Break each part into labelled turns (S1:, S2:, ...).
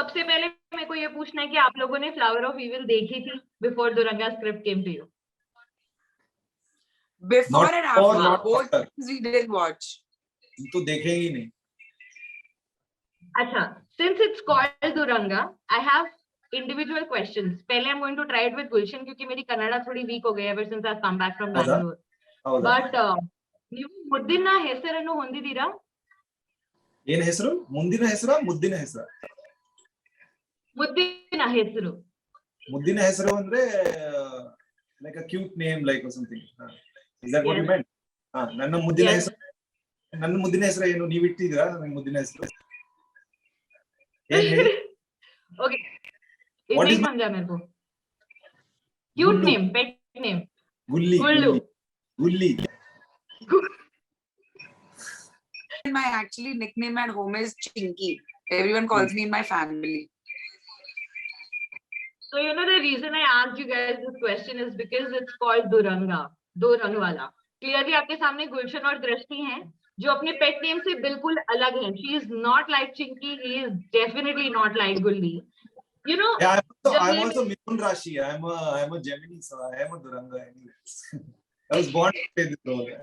S1: सबसे पहले मेरे को ये पूछना है कि आप लोगों ने फ्लावर ऑफ इविल देखी थी before Duranga script came to you?
S2: Before
S3: Not
S2: and
S3: before,
S2: after,
S3: not
S2: both
S3: after.
S2: we didn't watch.
S3: तो देखेंगे नहीं.
S1: अच्छा, since it's called Duranga, I have individual questions. पहले I'm going to try it with Gulshan क्योंकि मेरी कन्नड़ा थोड़ी weak हो गई ever since I've come back from Bangalore. But ನೀವು ಮುದ್ದಿನ ಹೆಸರನ್ನು ಹೊಂದಿದ್ದೀರಾ?
S3: ಏನ್ ಹೆಸರು? ಮುಂದಿನ ಹೆಸರಾ ಮುದ್ದಿನ ಹೆಸರಾ?
S1: ಮುದ್ದಿನ ಹೆಸರು.
S3: ಮುದ್ದಿನ ಹೆಸರು ಅಂದ್ರೆ like a cute name like or something. Is that what you meant? ನನ್ನ ಮುದ್ದಿನ ಹೆಸರು. ನನ್ನ ಮುದ್ದಿನ ಹೆಸರು ಏನು ನೀವು ಇಟ್ಟಿದ್ದೀರಾ? ನನ್ನ ಮುದ್ದಿನ ಹೆಸರು. ಏನ್ ಹೇಳಿ?
S1: Okay. What is समझा मेरे को? Cute name, pet name.
S3: Gulli. Gulli.
S2: My actually nickname at home is Chinky. Everyone calls me in my family.
S1: So you know the reason I asked you guys this question is because it's called Duranga, दो रंग वाला. Clearly आपके सामने गुलशन और दृष्टि हैं जो अपने पेट नेम से बिल्कुल अलग हैं. She is not like Chinky. He is definitely not like Gulli. You know.
S3: Yeah, I'm also Mithun Rashi. I'm a Gemini, so I am a Duranga anyways. I was born to play this role.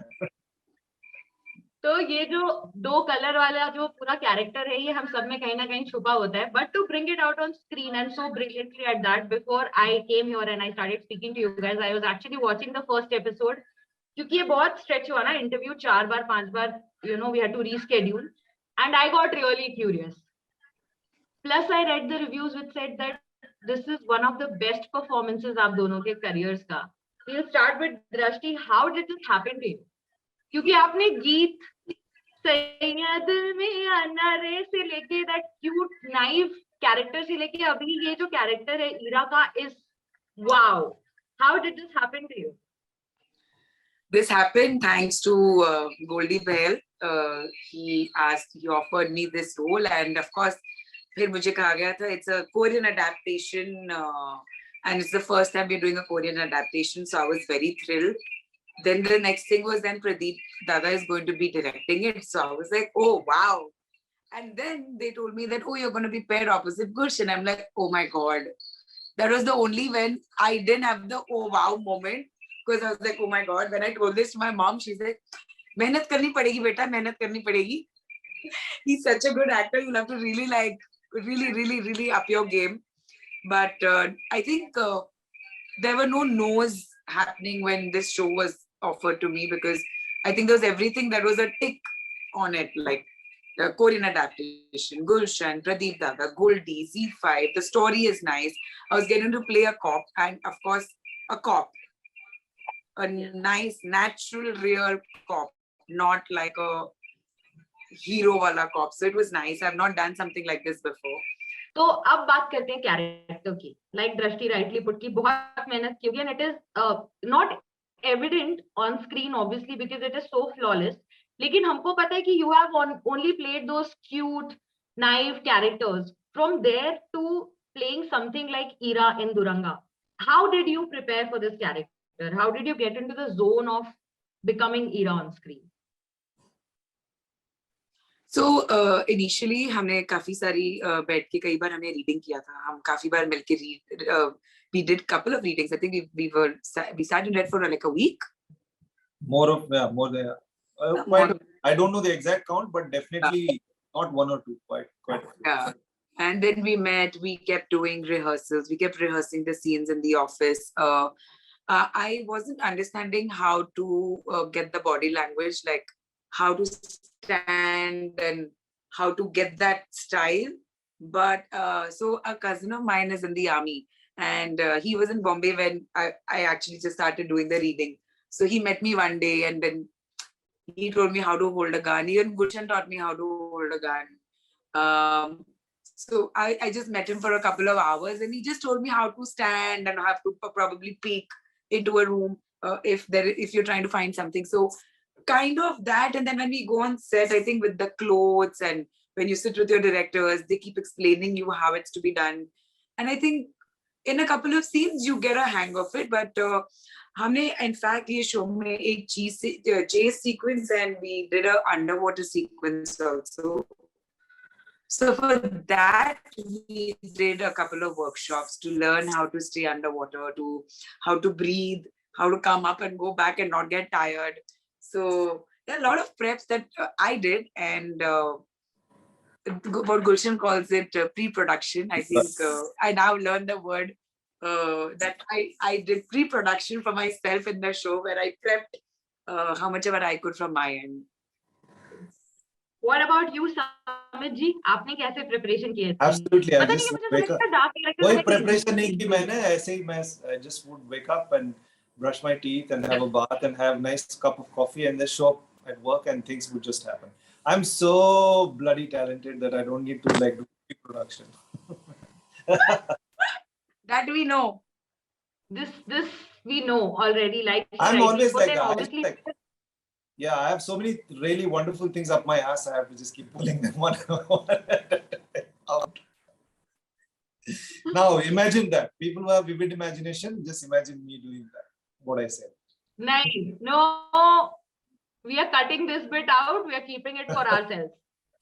S1: तो ये जो दो colour वाला जो पूरा character है ये हम सब में कहीं ना कहीं छुपा होता है. But to bring it out on screen and so brilliantly at that, before I came here and I started speaking to you guys, I was actually watching the first episode. क्योंकि ये बहुत stretch हुआ ना, interview 4 bar 5 bar, you know, we had to reschedule, and I got really curious. Plus I read the reviews which said that this is one of the best performances आप दोनों के careers का. We'll start with Drashti. How did this happen to you? क्योंकि आपने गीत सैयद में अनारे से लेके that cute naive character से लेके अभी ये जो character है ईरा का is wow. How did this happen to you?
S2: This happened thanks to Goldie Bell. He offered me this role, and of course, फिर मुझे कहा गया था it's a Korean adaptation, and it's the first time we're doing a Korean adaptation, so I was very thrilled. Then the next thing was then Pradeep Dada is going to be directing it, so I was like, oh wow. And then they told me that, oh, you're going to be paired opposite Gulshan. I'm like, oh my god. That was the only when I didn't have the oh wow moment, because I was like, oh my god. When I told this to my mom, she's like, mehnat karni padegi beta, mehnat karni padegi. He's such a good actor, you'll have to really up your game. But I think there were no no's happening when this show was offered to me, because I think there was everything that was a tick on it, like the Korean adaptation, Gulshan, Pradeep Dada, Goldie, Z5, the story is nice. I was getting to play a cop, and of course a cop, a nice natural real cop, not like a hero wala cop. So it was nice. I've not done something like this before.
S1: तो अब बात करते हैं character की. Like दृष्टि rightly put की बहुत मेहनत की होगी, and it is not evident on screen obviously because it is so flawless. लेकिन हमको पता है कि you have only played those cute naive characters. From there to playing something like Ira in Duranga, how did you prepare for this character? How did you get into the zone of becoming Ira on screen?
S2: So initially हमने काफी सारी बैठ के कई बार हमने reading किया था. हम काफी बार मिलके we did couple of readings. I think we sat and read for like a week.
S3: More than I don't know the exact count, but definitely not one or two. Quite.
S2: Yeah. And then we met. We kept doing rehearsals. We kept rehearsing the scenes in the office. I wasn't understanding how to get the body language, like how to stand and how to get that style. But so a cousin of mine is in the army, and he was in Bombay when I actually just started doing the reading. So he met me one day, and then he told me how to hold a gun. Even Gulshan taught me how to hold a gun. So I just met him for a couple of hours, and he just told me how to stand and have to probably peek into a room if you're trying to find something. So kind of that. And then when we go on set, I think with the clothes and when you sit with your directors, they keep explaining you how it's to be done. And I think in a couple of scenes, you get a hang of it. But हमने in fact ये show में एक chase sequence and we did a underwater sequence also. So for that, we did a couple of workshops to learn how to stay underwater, to how to breathe, how to come up and go back and not get tired. So there are a lot of preps that I did, and what Gulshan calls it pre-production. I think I now learned the word that I did pre-production for myself in the show, where I prepped how much ever I could from my end.
S1: What about you, Samit ji? आपने कैसे preparation किए थे?
S3: Absolutely, I
S1: पता नहीं
S3: just
S1: कि मुझे
S3: wake up.
S1: समझ में dark character
S3: कोई
S1: में
S3: preparation नहीं की मैंने, ऐसे ही मैं I just would wake up and brush my teeth and have a bath and have a nice cup of coffee and then show up at work and things would just happen. I'm so bloody talented that I don't need to like do pre-production.
S2: That we know.
S1: This we know already. Like
S3: I'm always like that.
S1: obviously.
S3: Yeah, I have so many really wonderful things up my ass. I have to just keep pulling them one out. Now imagine that. People who have vivid imagination, just imagine me doing that. What I said.
S1: No, we are cutting this bit out. We are keeping it for ourselves.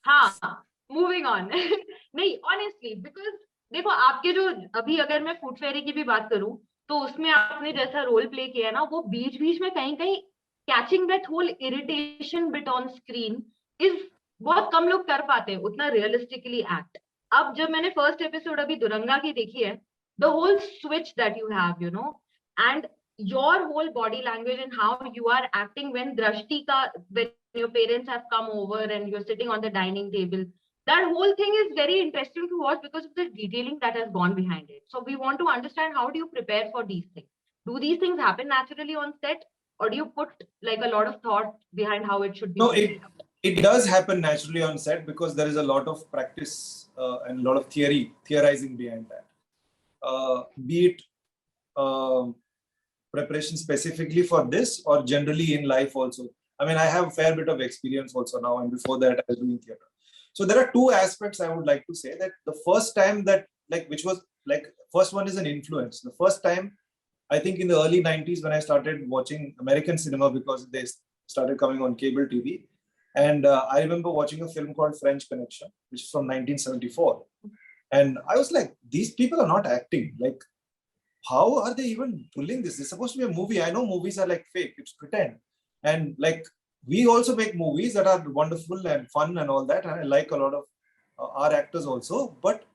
S1: हाँ, moving on. नहीं, honestly, because देखो आपके जो अभी अगर मैं food फेरी की भी बात करूं तो उसमें आपने जैसा रोल प्ले किया ना वो बीच बीच में कहीं कहीं catching that whole irritation bit on screen is बहुत कम लोग कर पाते हैं उतना रियलिस्टिकली एक्ट. अब जब मैंने फर्स्ट एपिसोड अभी दुरंगा की देखी है the whole switch that you have you know and your whole body language and how you are acting when Drashti ka, when your parents have come over and you're sitting on the dining table, that whole thing is very interesting to watch because of the detailing that has gone behind it. So we want to understand, how do you prepare for these things? Do these things happen naturally on set, or do you put like a lot of thought behind how it should be?
S3: No, it does happen naturally on set because there is a lot of practice and a lot of theorizing behind that. Be it preparation specifically for this or generally in life also. I mean, I have a fair bit of experience also now, and before that I was doing theater. So there are two aspects I would like to say. That the first time that which was first one is an influence. The first time, I think in the early 90s when I started watching American cinema because they started coming on cable TV. And I remember watching a film called French Connection, which is from 1974. And I was like, these people are not acting. Like, how are they even pulling this? It's supposed to be a movie. I know movies are like fake, it's pretend. And like, we also make movies that are wonderful and fun and all that. And I like a lot of our actors also, but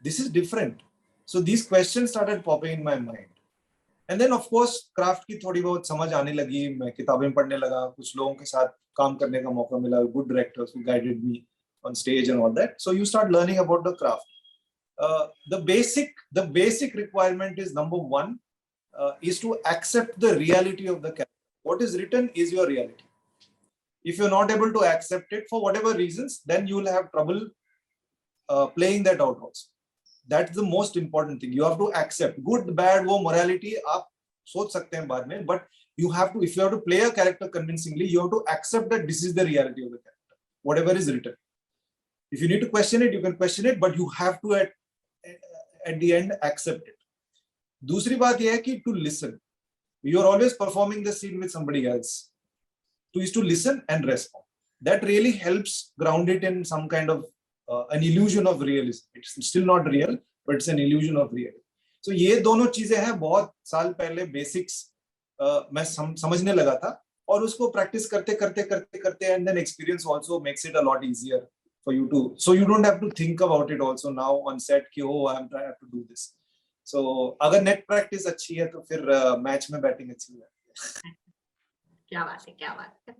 S3: this is different. So these questions started popping in my mind. And then of course, craft की थोड़ी बहुत समझ आने लगी. मैं किताबें पढ़ने लगा, कुछ लोगों के साथ काम करने का मौका मिला, good directors who guided me on stage and all that. So you start learning about the craft. The basic requirement is number one is to accept the reality of the character. What is written is your reality. If you're not able to accept it for whatever reasons, then you will have trouble playing that out also. That's the most important thing. You have to accept. Good, bad, wo morality आप सोच सकते हैं बाद में, but you have to, if you have to play a character convincingly, you have to accept that this is the reality of the character, whatever is written. If you need to question it, you can question it, but you have to at the end accept it. दूसरी बात यह है कि to listen. You are always performing the scene with somebody else. To listen and respond. That really helps ground it in some kind of an illusion of realism. It's still not real, but it's an illusion of realism. So ये दोनों चीजें हैं. बहुत साल पहले basics मैं समझने लगा था और उसको practice करते and then experience also makes it a lot easier for you to, so you don't have to think about it also now on set कि oh I have to do this. So अगर net practice अच्छी है तो फिर match में batting अच्छी है.
S1: क्या बात है.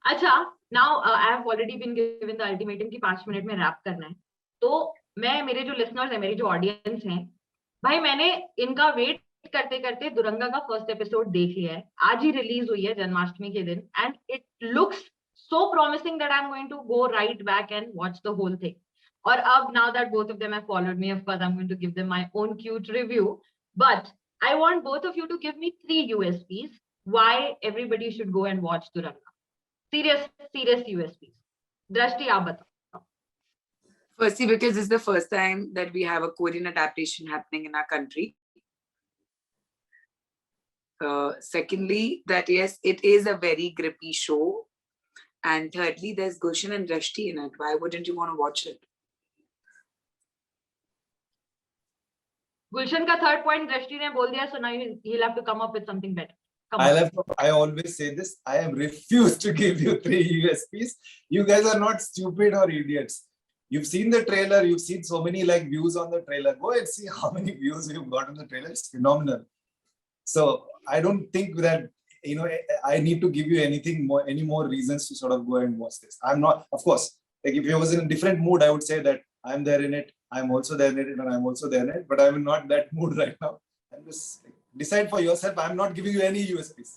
S1: अच्छा, now I have already been given the ultimatum कि 5 मिनट में रैप करना है. तो मैं, मेरे जो listeners हैं, मेरी जो audience हैं, भाई मैंने इनका वेट करते करते दुरंगा का फर्स्ट एपिसोड देख लिया है. आज ही रिलीज हुई है जन्माष्टमी के दिन and it looks so promising that I'm going to go right back and watch the whole thing. Or now that both of them have followed me, of course I'm going to give them my own cute review, but I want both of you to give me 3 USPs why everybody should go and watch Duranga. Serious USPs. Drashti, aap batao.
S2: Firstly, because this is the first time that we have a Korean adaptation happening in our country. Secondly, that yes, it is a very grippy show. And thirdly, there's Gulshan and Drashti in it. Why wouldn't you want to watch it?
S1: गुलशन का third point दृष्टि ने बोल दिया, so now he'll have to come up with something better.
S3: I always say this. I have refused to give you 3 USPs. You guys are not stupid or idiots. You've seen the trailer. You've seen so many like views on the trailer. Go and see how many views you've got on the trailer. It's phenomenal. So I don't think that I need to give you any more reasons to sort of go and watch this. I'm not. Of course, like if I was in a different mood, I would say that I'm there in it. I'm also there in it, and I'm also there in it. But I'm in not that mood right now. I'm just decide for yourself. I'm not giving you any USPs.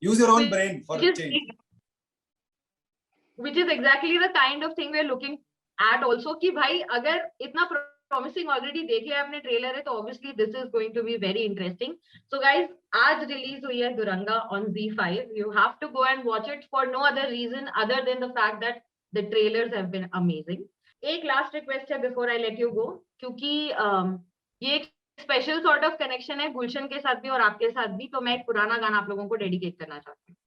S3: Use your own brain for a change.
S1: Which is exactly the kind of thing we're looking at also. कि भाई अगर इतना promising already देख लिया आपने trailer है, तो obviously this is going to be very interesting. So guys, आज रिलीज हुई है Duranga on Z5. You have to go and watch it for no other reason other than the fact that the trailers have been amazing. एक last request है before I let you go, क्योंकि ये एक special sort of connection है गुलशन के साथ भी और आपके साथ भी, तो मैं एक पुराना गाना आप लोगों को डेडिकेट करना चाहती हूँ.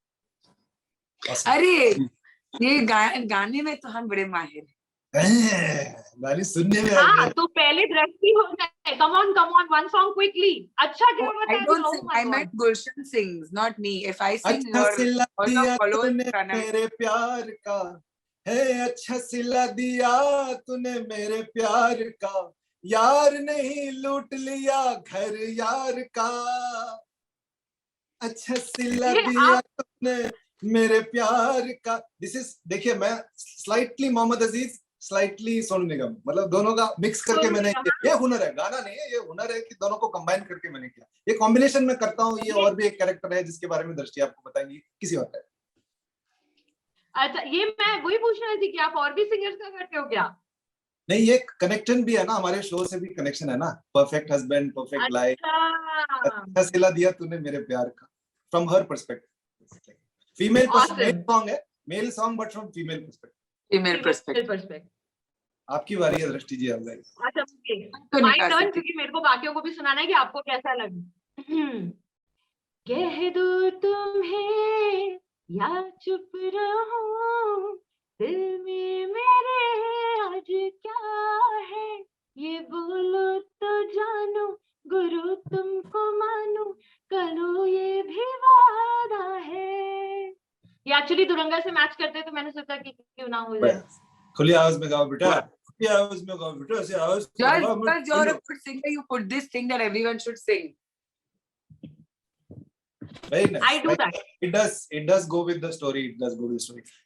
S2: अरे ये गाने में तो हम बड़े माहिर हैं.
S3: गाने सुनने में.
S1: हाँ, तो पहले दृष्टि हो जाए. Come on one song quickly. अच्छा क्या
S2: I don't sing. I meant Gulshan sings, not me. If I sing,
S3: मेरे प्यार का है, अच्छा सिला दिया तूने मेरे प्यार का, यार नहीं लूट लिया घर यार का, अच्छा सिला दिया तूने मेरे प्यार का. दिस इज, देखिए मैं स्लाइटली मोहम्मद अजीज, स्लाइटली सोनू निगम, मतलब दोनों का मिक्स करके मैंने ये हुनर है, गाना नहीं है, ये हुनर है कि दोनों को कंबाइन करके मैंने किया. ये कॉम्बिनेशन में करता हूँ. ये और भी एक कैरेक्टर है जिसके बारे में दृष्टि आपको बताएंगी किसी और.
S1: अच्छा, ये मैं वही पूछना रही थी कि आप और भी सिंगर्स का करते हो क्या?
S3: नहीं, ये कनेक्शन भी है ना, हमारे शो से भी कनेक्शन है ना. परफेक्ट हस्बैंड, परफेक्ट लाइफ, अच्छा सिला दिया तूने मेरे प्यार का, from her perspective. Female song है, male song but from female perspective. आपकी बारी है दृष्टि जी.
S1: अच्छा, माय टर्न, क्योंकि मेरे को बाकियों को भी सुनाना है कि आपको कैसा लगा. कह दो तुम्हें या चुप रहूं, दिल में मेरे आज क्या है, ये बोलो तो जानू, गुरु तुमको मानू, करो ये भी वादा है. ये एक्चुअली दुरंगा से मैच करते, तो मैंने सोचा कि क्यों ना हो जाए.
S3: खुली आवाज में गाओ बेटा, खुली आवाज में गाओ बेटा. ऐसे आवाज.
S2: Just you're a good singer, you put this thing that everyone should sing.
S3: Very nice.
S1: I do that.
S3: It does go with the story.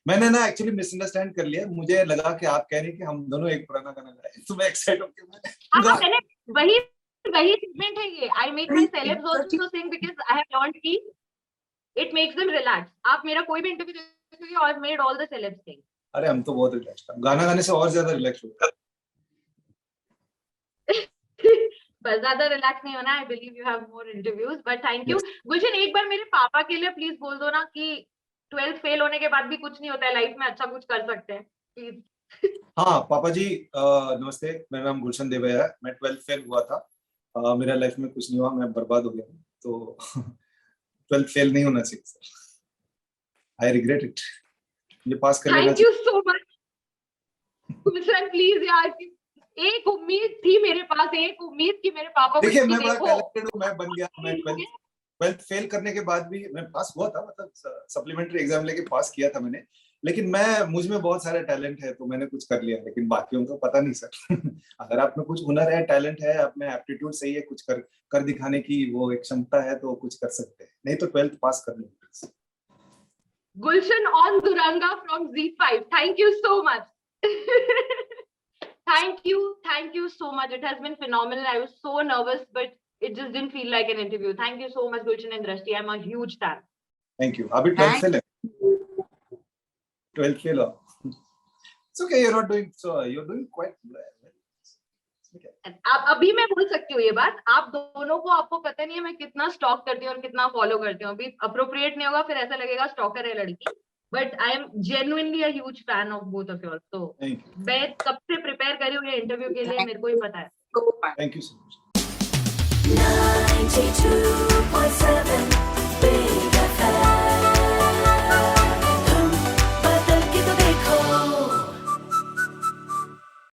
S3: मैंने ना एक्चुअली मिसअंडरस्टैंड कर लिया. मुझे लगा कि आप कह रहे हैं कि हम दोनों एक पुराना गाना गाएं, तो मैं एक्साइट होकर
S1: मैंने वही सेगमेंट है ये. I make my celebs also sing because I have learned कि it makes them relax. आप मेरा कोई भी इंटरव्यू देखोगे और made all the celebs sing.
S3: अरे हम तो बहुत रिलैक्स हैं. गाना गाने से और ज्यादा रिलैक्स होता है.
S1: बस ज्यादा रिलैक्स नहीं होना. I believe you have more interviews, but thank you. Gulshan, एक बार मेरे पापा के लिए प्लीज बोल दो ना कि 12th फेल होने के बाद भी कुछ नहीं होता है लाइफ में, अच्छा कुछ कर सकते हैं प्लीज.
S3: हाँ पापा जी, नमस्ते. मेरा नाम गुलशन देव है. मैं 12th फेल हुआ था. मेरा लाइफ में कुछ नहीं हुआ, मैं बर्बाद हो गया. तो 12th फेल नहीं होना चाहिए सर. I regret it. ये पास कर लेना.
S1: Thank you so much Gulshan. Please यार, एक उम्मीद थी मेरे पास, एक उम्मीद कि मेरे पापा.
S3: देखिए मैं बड़ा टैलेंटेड हूं, मैं बन गया. मैं 12th फेल करने के बाद भी मैं पास हुआ था, मतलब सप्लीमेंट्री एग्जाम लेके पास किया था मैंने. लेकिन मुझ में बहुत सारे टैलेंट है, तो मैंने कुछ कर लिया. लेकिन बाकियों को पता नहीं सर. अगर आप में कुछ हुनर है, टैलेंट है, आप में एप्टीट्यूड सही है, कुछ कर दिखाने की वो एक क्षमता है, तो कुछ कर सकते हैं. नहीं तो 12th पास कर लो.
S1: Gulshan on Duranga from Z5. Thank you so much. Thank you so much. It has been phenomenal. I was so nervous, but it just didn't feel like an interview. Thank you so much, Gulshan and Drashti. I'm a huge fan.
S3: Thank you. Abhi 12th fail hai. 12th fail. It's okay. You're not doing so. You're doing quite well.
S1: आप अभी मैं बोल सकती हूँ ये बात. आप दोनों को, आपको पता नहीं है मैं कितना स्टॉक करती हूँ और कितना फॉलो करती हूँ. अभी अप्रोप्रिएट नहीं होगा, फिर ऐसा लगेगा स्टॉकर है लड़की. But I am genuinely a huge fan of both of yours. तो मैं कब से प्रिपेयर कर रही हूँ ये इंटरव्यू के लिए, मेरे को ही पता है.
S3: Thank you so much.
S4: 92.7